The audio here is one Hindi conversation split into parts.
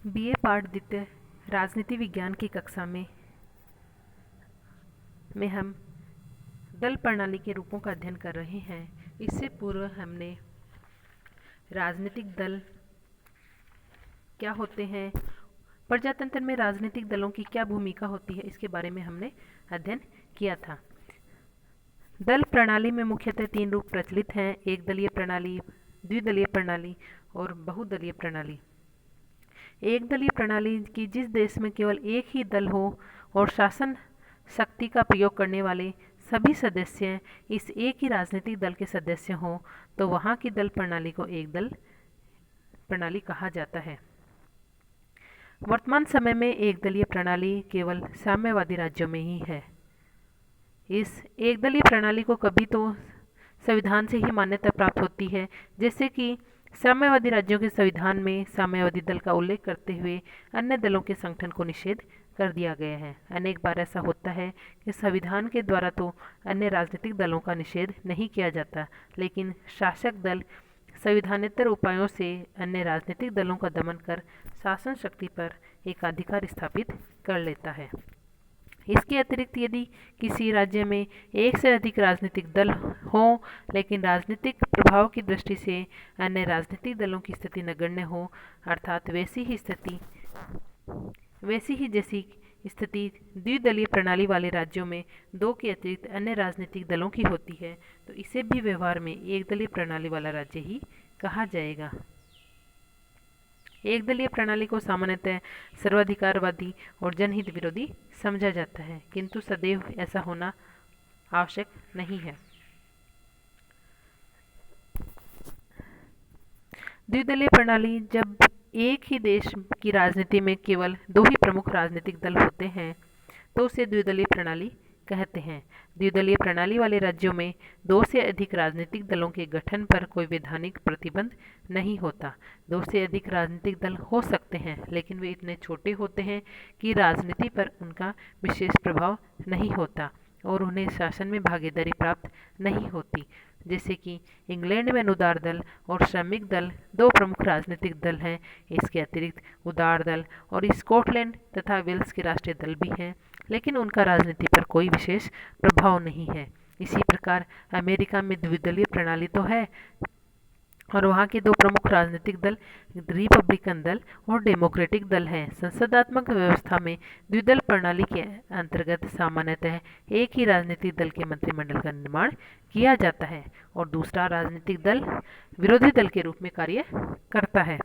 बीए पाठ द्वितीय राजनीति विज्ञान की कक्षा में हम दल प्रणाली के रूपों का अध्ययन कर रहे हैं। इससे पूर्व हमने राजनीतिक दल क्या होते हैं, प्रजातंत्र में राजनीतिक दलों की क्या भूमिका होती है, इसके बारे में हमने अध्ययन किया था। दल प्रणाली में मुख्यतः 3 रूप प्रचलित हैं: एक दलीय प्रणाली, द्विदलीय प्रणाली और बहुदलीय प्रणाली। एक दलीय प्रणाली की जिस देश में केवल एक ही दल हो और शासन शक्ति का प्रयोग करने वाले सभी सदस्य इस एक ही राजनीतिक दल के सदस्य हों, तो वहाँ की दल प्रणाली को एक दल प्रणाली कहा जाता है। वर्तमान समय में एक दलीय प्रणाली केवल साम्यवादी राज्यों में ही है। इस एक दलीय प्रणाली को कभी तो संविधान से ही मान्यता प्राप्त होती है, जैसे कि साम्यवादी राज्यों के संविधान में साम्यवादी दल का उल्लेख करते हुए अन्य दलों के संगठन को निषेध कर दिया गया है। अनेक बार ऐसा होता है कि संविधान के द्वारा तो अन्य राजनीतिक दलों का निषेध नहीं किया जाता, लेकिन शासक दल संविधानेतर उपायों से अन्य राजनीतिक दलों का दमन कर शासन शक्ति पर एकाधिकार स्थापित कर लेता है। इसके अतिरिक्त यदि किसी राज्य में एक से अधिक राजनीतिक दल हों, लेकिन राजनीतिक प्रभाव की दृष्टि से अन्य राजनीतिक दलों की स्थिति नगण्य हो, अर्थात वैसी ही जैसी स्थिति द्विदलीय प्रणाली वाले राज्यों में 2 के अतिरिक्त अन्य राजनीतिक दलों की होती है, तो इसे भी व्यवहार में एक दलीय प्रणाली वाला राज्य ही कहा जाएगा। एक दलीय प्रणाली को सामान्यतः सर्वाधिकारवादी और जनहित विरोधी समझा जाता है, किंतु सदैव ऐसा होना आवश्यक नहीं है। द्विदलीय प्रणाली जब एक ही देश की राजनीति में केवल 2 ही प्रमुख राजनीतिक दल होते हैं, तो उसे द्विदलीय प्रणाली कहते हैं। द्विदलीय प्रणाली वाले राज्यों में 2 से अधिक राजनीतिक दलों के गठन पर कोई वैधानिक प्रतिबंध नहीं होता। 2 से अधिक राजनीतिक दल हो सकते हैं, लेकिन वे इतने छोटे होते हैं कि राजनीति पर उनका विशेष प्रभाव नहीं होता और उन्हें शासन में भागीदारी प्राप्त नहीं होती। जैसे कि इंग्लैंड में अनुदार दल और श्रमिक दल 2 प्रमुख राजनीतिक दल हैं। इसके अतिरिक्त उदार दल और स्कॉटलैंड तथा वेल्स के राष्ट्रीय दल भी हैं, लेकिन उनका राजनीति पर कोई विशेष प्रभाव नहीं है। इसी प्रकार अमेरिका में द्विदलीय प्रणाली तो है और वहाँ के 2 प्रमुख राजनीतिक दल रिपब्लिकन दल और डेमोक्रेटिक दल हैं। संसदात्मक व्यवस्था में द्विदल प्रणाली के अंतर्गत सामान्यतः एक ही राजनीतिक दल के मंत्रिमंडल का निर्माण किया जाता है और दूसरा राजनीतिक दल विरोधी दल के रूप में कार्य करता है।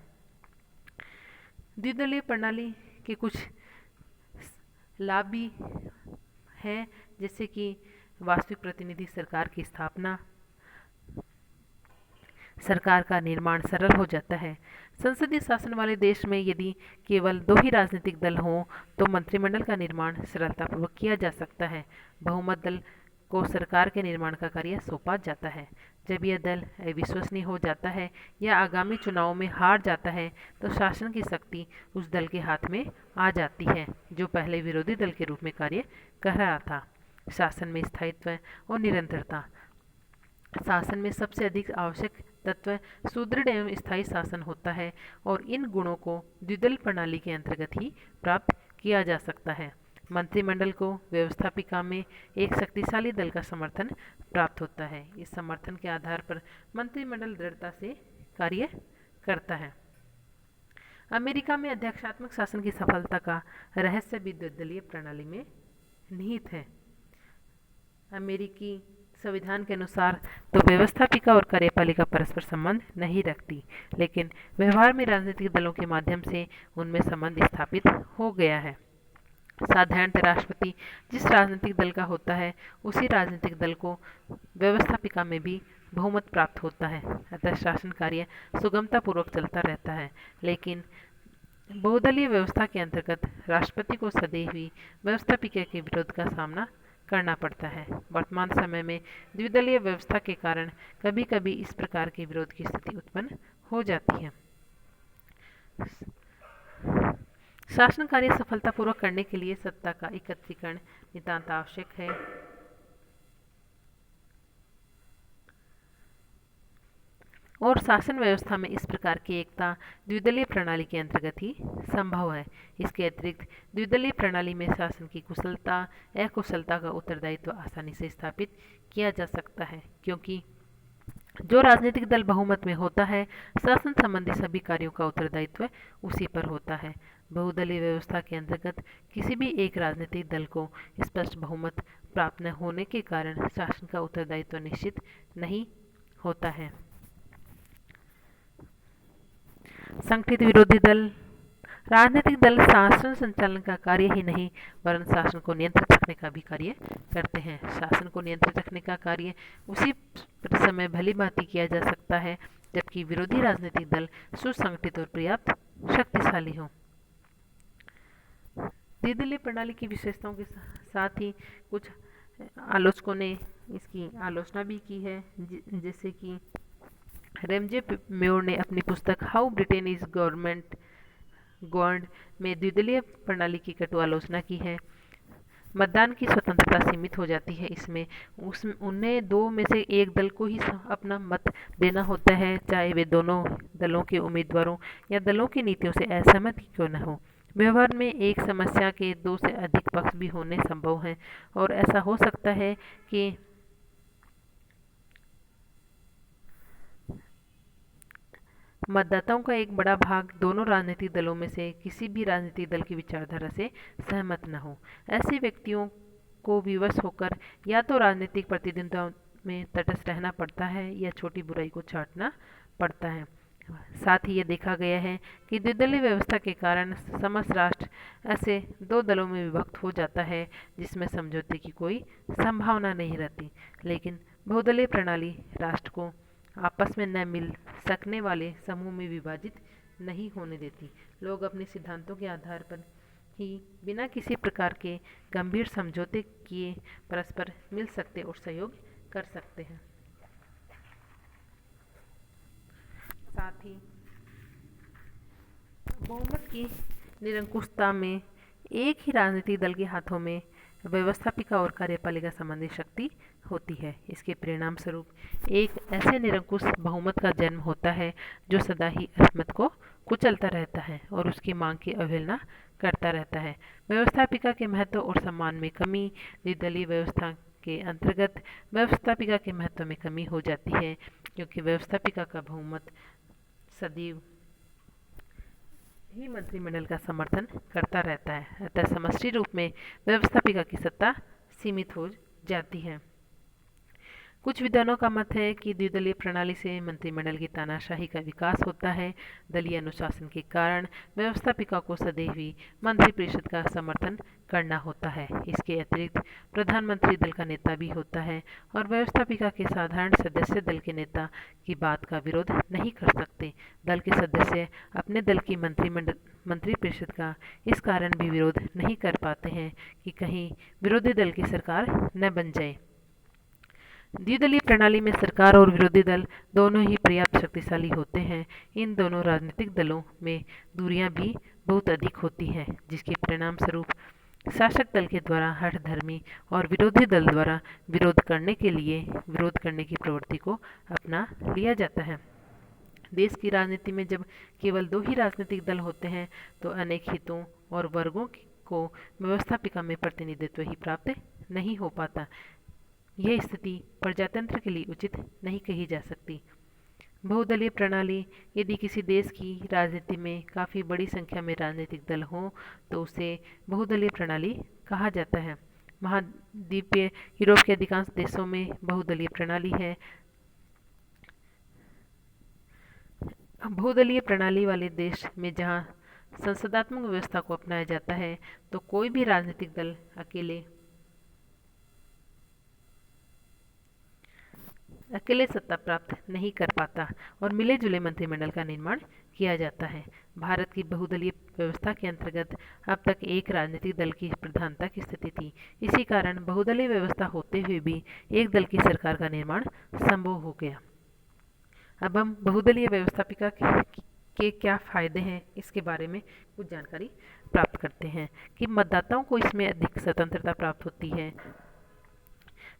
द्विदलीय प्रणाली के कुछ लाभ भी हैं, जैसे कि वास्तविक प्रतिनिधि सरकार की स्थापना, सरकार का निर्माण सरल हो जाता है। संसदीय शासन वाले देश में यदि केवल 2 ही राजनीतिक दल हों, तो मंत्रिमंडल का निर्माण सरलतापूर्वक किया जा सकता है। बहुमत दल को सरकार के निर्माण का कार्य सौंपा जाता है। जब यह दल अविश्वसनीय हो जाता है या आगामी चुनाव में हार जाता है, तो शासन की शक्ति उस दल के हाथ में आ जाती है जो पहले विरोधी दल के रूप में कार्य कर रहा था। शासन में स्थायित्व और निरंतरता। शासन में सबसे अधिक आवश्यक तत्व सुदृढ़ एवं स्थायी शासन होता है और इन गुणों को द्विदल प्रणाली के अंतर्गत ही प्राप्त किया जा सकता है। मंत्रिमंडल को व्यवस्थापिका में एक शक्तिशाली दल का समर्थन प्राप्त होता है। इस समर्थन के आधार पर मंत्रिमंडल दृढ़ता से कार्य करता है। अमेरिका में अध्यक्षात्मक शासन की सफलता का रहस्य भी द्विदलीय प्रणाली में निहित है। अमेरिकी संविधान के अनुसार तो व्यवस्थापिका और कार्यपालिका परस्पर संबंध नहीं रखती, लेकिन व्यवहार में राजनीतिक दलों के माध्यम से उनमें संबंध स्थापित हो गया है। साधारणतः राष्ट्रपति जिस राजनीतिक दल का होता है, उसी राजनीतिक दल को व्यवस्थापिका में भी बहुमत प्राप्त होता है, अतः शासन कार्य सुगमतापूर्वक चलता रहता है। लेकिन बहुदलीय व्यवस्था के अंतर्गत राष्ट्रपति को सदैव ही व्यवस्थापिका के विरोध का सामना करना पड़ता है। वर्तमान समय में द्विदलीय व्यवस्था के कारण कभी कभी इस प्रकार के विरोध की स्थिति उत्पन्न हो जाती है। शासन कार्य सफलतापूर्वक करने के लिए सत्ता का एकत्रीकरण नितांत आवश्यक है। और शासन व्यवस्था में इस प्रकार की एकता द्विदलीय प्रणाली के अंतर्गत ही संभव है। इसके अतिरिक्त द्विदलीय प्रणाली में शासन की कुशलता अकुशलता का उत्तरदायित्व आसानी से स्थापित किया जा सकता है, क्योंकि जो राजनीतिक दल बहुमत में होता है, शासन संबंधी सभी कार्यों का उत्तरदायित्व उसी पर होता है। बहुदलीय व्यवस्था के अंतर्गत किसी भी एक राजनीतिक दल को स्पष्ट बहुमत प्राप्त न होने के कारण शासन का उत्तरदायित्व निश्चित नहीं होता है। संगठित विरोधी दल। राजनीतिक दल शासन संचालन का कार्य ही नहीं वरन शासन को नियंत्रित रखने का भी कार्य करते हैं। शासन को नियंत्रित रखने का कार्य उसी समय भली भांति किया जा सकता है जबकि विरोधी राजनीतिक दल सुसंगठित और पर्याप्त शक्तिशाली हो। द्विदलीय प्रणाली की विशेषताओं के साथ ही कुछ आलोचकों ने इसकी आलोचना भी की है, जैसे कि रेमजे म्योर ने अपनी पुस्तक how Britain is government governed में द्विदलीय प्रणाली की कटु आलोचना की है। मतदान की स्वतंत्रता सीमित हो जाती है इसमें। उन्हें दो में से एक दल को ही अपना मत देना होता है, चाहे वे दोनों दलों के उम्मीदवारों या दलों की नीतियों से असहमत क्यों न हो। व्यवहार में एक समस्या के दो से अधिक पक्ष भी होने संभव हैं और ऐसा हो सकता है कि मतदाताओं का एक बड़ा भाग दोनों राजनीतिक दलों में से किसी भी राजनीतिक दल की विचारधारा से सहमत न हो। ऐसे व्यक्तियों को विवश होकर या तो राजनीतिक प्रतिद्वंद्विता में तटस्थ रहना पड़ता है या छोटी बुराई को छांटना पड़ता है। साथ ही ये देखा गया है कि द्विदलीय व्यवस्था के कारण समस्त राष्ट्र ऐसे दो दलों में विभक्त हो जाता है जिसमें समझौते की कोई संभावना नहीं रहती। लेकिन बहुदलीय प्रणाली राष्ट्र को आपस में न मिल सकने वाले समूह में विभाजित नहीं होने देती। लोग अपने सिद्धांतों के आधार पर ही बिना किसी प्रकार के गंभीर समझौते किए परस्पर मिल सकते और सहयोग कर सकते हैं। साथ ही बहुमत की निरंकुशता में एक ही राजनीतिक दल के हाथों में व्यवस्थापिका और कार्यपालिका संबंधी शक्ति होती है। इसके परिणाम स्वरूप एक ऐसे निरंकुश बहुमत का जन्म होता है जो सदा ही अल्पमत को कुचलता रहता है और उसकी मांग की अवहेलना करता रहता है। व्यवस्थापिका के महत्व और सम्मान में कमी। द्विदलीय व्यवस्था के अंतर्गत व्यवस्थापिका के महत्व में कमी हो जाती है क्योंकि व्यवस्थापिका का बहुमत सदैव ही मंत्रिमंडल का समर्थन करता रहता है। अतः समष्टि रूप में व्यवस्थापिका की सत्ता सीमित हो जाती है। कुछ विद्वानों का मत है कि द्विदलीय प्रणाली से मंत्रिमंडल की तानाशाही का विकास होता है। दलीय अनुशासन के कारण व्यवस्थापिका को सदैव ही मंत्रिपरिषद का समर्थन करना होता है। इसके अतिरिक्त प्रधानमंत्री दल का नेता भी होता है और व्यवस्थापिका के साधारण सदस्य दल के नेता की बात का विरोध नहीं कर सकते। दल के सदस्य अपने दल की मंत्रिपरिषद का इस कारण भी विरोध नहीं कर पाते हैं कि कहीं विरोधी दल की सरकार न बन जाए। द्विदलीय प्रणाली में सरकार और विरोधी दल दोनों ही पर्याप्त शक्तिशाली होते हैं। इन दोनों राजनीतिक दलों में दूरियां भी बहुत अधिक होती हैं, जिसके परिणाम स्वरूप शासक दल के द्वारा हठधर्मी और विरोधी दल द्वारा विरोध करने की प्रवृत्ति को अपना लिया जाता है। देश की राजनीति में जब केवल दो ही राजनीतिक दल होते हैं तो अनेक हितों और वर्गों को व्यवस्थापिका में प्रतिनिधित्व ही प्राप्त नहीं हो पाता। यह स्थिति प्रजातंत्र के लिए उचित नहीं कही जा सकती। बहुदलीय प्रणाली यदि किसी देश की राजनीति में काफ़ी बड़ी संख्या में राजनीतिक दल हों तो उसे बहुदलीय प्रणाली कहा जाता है। महाद्वीपीय यूरोप के अधिकांश देशों में बहुदलीय प्रणाली है। बहुदलीय प्रणाली वाले देश में जहां संसदात्मक व्यवस्था को अपनाया जाता है तो कोई भी राजनीतिक दल अकेले सत्ता प्राप्त नहीं कर पाता और मिले जुले मंत्रिमंडल का निर्माण किया जाता है। भारत की बहुदलीय व्यवस्था के अंतर्गत अब तक एक राजनीतिक दल की प्रधानता की स्थिति थी। इसी कारण बहुदलीय व्यवस्था होते हुए भी एक दल की सरकार का निर्माण संभव हो गया। अब हम बहुदलीय व्यवस्थापिका के क्या फायदे हैं इसके बारे में कुछ जानकारी प्राप्त करते हैं कि मतदाताओं को इसमें अधिक स्वतंत्रता प्राप्त होती है।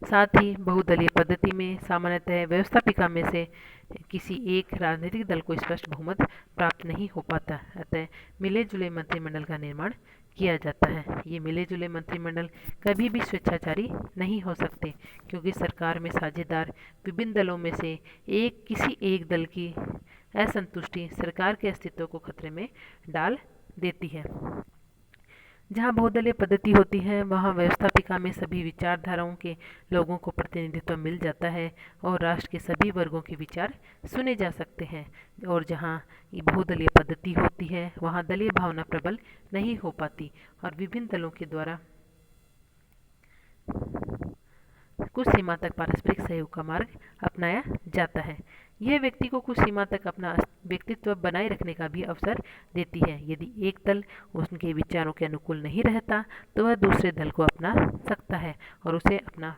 साथ ही बहुदलीय पद्धति में सामान्यतः व्यवस्थापिका में से किसी एक राजनीतिक दल को स्पष्ट बहुमत प्राप्त नहीं हो पाता, अतः मिले जुले मंत्रिमंडल का निर्माण किया जाता है। ये मिले जुले मंत्रिमंडल कभी भी स्वेच्छाचारी नहीं हो सकते, क्योंकि सरकार में साझेदार विभिन्न दलों में से किसी एक दल की असंतुष्टि सरकार के अस्तित्व को खतरे में डाल देती है। जहाँ बहुदलीय पद्धति होती है वहाँ व्यवस्थापिका में सभी विचारधाराओं के लोगों को प्रतिनिधित्व मिल जाता है और राष्ट्र के सभी वर्गों के विचार सुने जा सकते हैं। और जहाँ ये बहुदलीय पद्धति होती है वहाँ दलीय भावना प्रबल नहीं हो पाती और विभिन्न दलों के द्वारा कुछ सीमा तक पारस्परिक सहयोग का मार्ग अपनाया जाता है। यह व्यक्ति को कुछ सीमा तक अपना व्यक्तित्व बनाए रखने का भी अवसर देती है। यदि एक दल उनके विचारों के अनुकूल नहीं रहता तो वह दूसरे दल को अपना सकता है और उसे अपना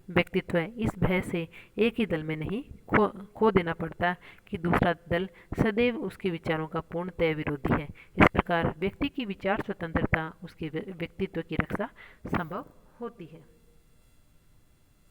व्यक्तित्व इस भय से एक ही दल में नहीं खो देना पड़ता कि दूसरा दल सदैव उसके विचारों का पूर्णतः विरोधी है। इस प्रकार व्यक्ति की विचार स्वतंत्रता उसके व्यक्तित्व की रक्षा संभव होती है।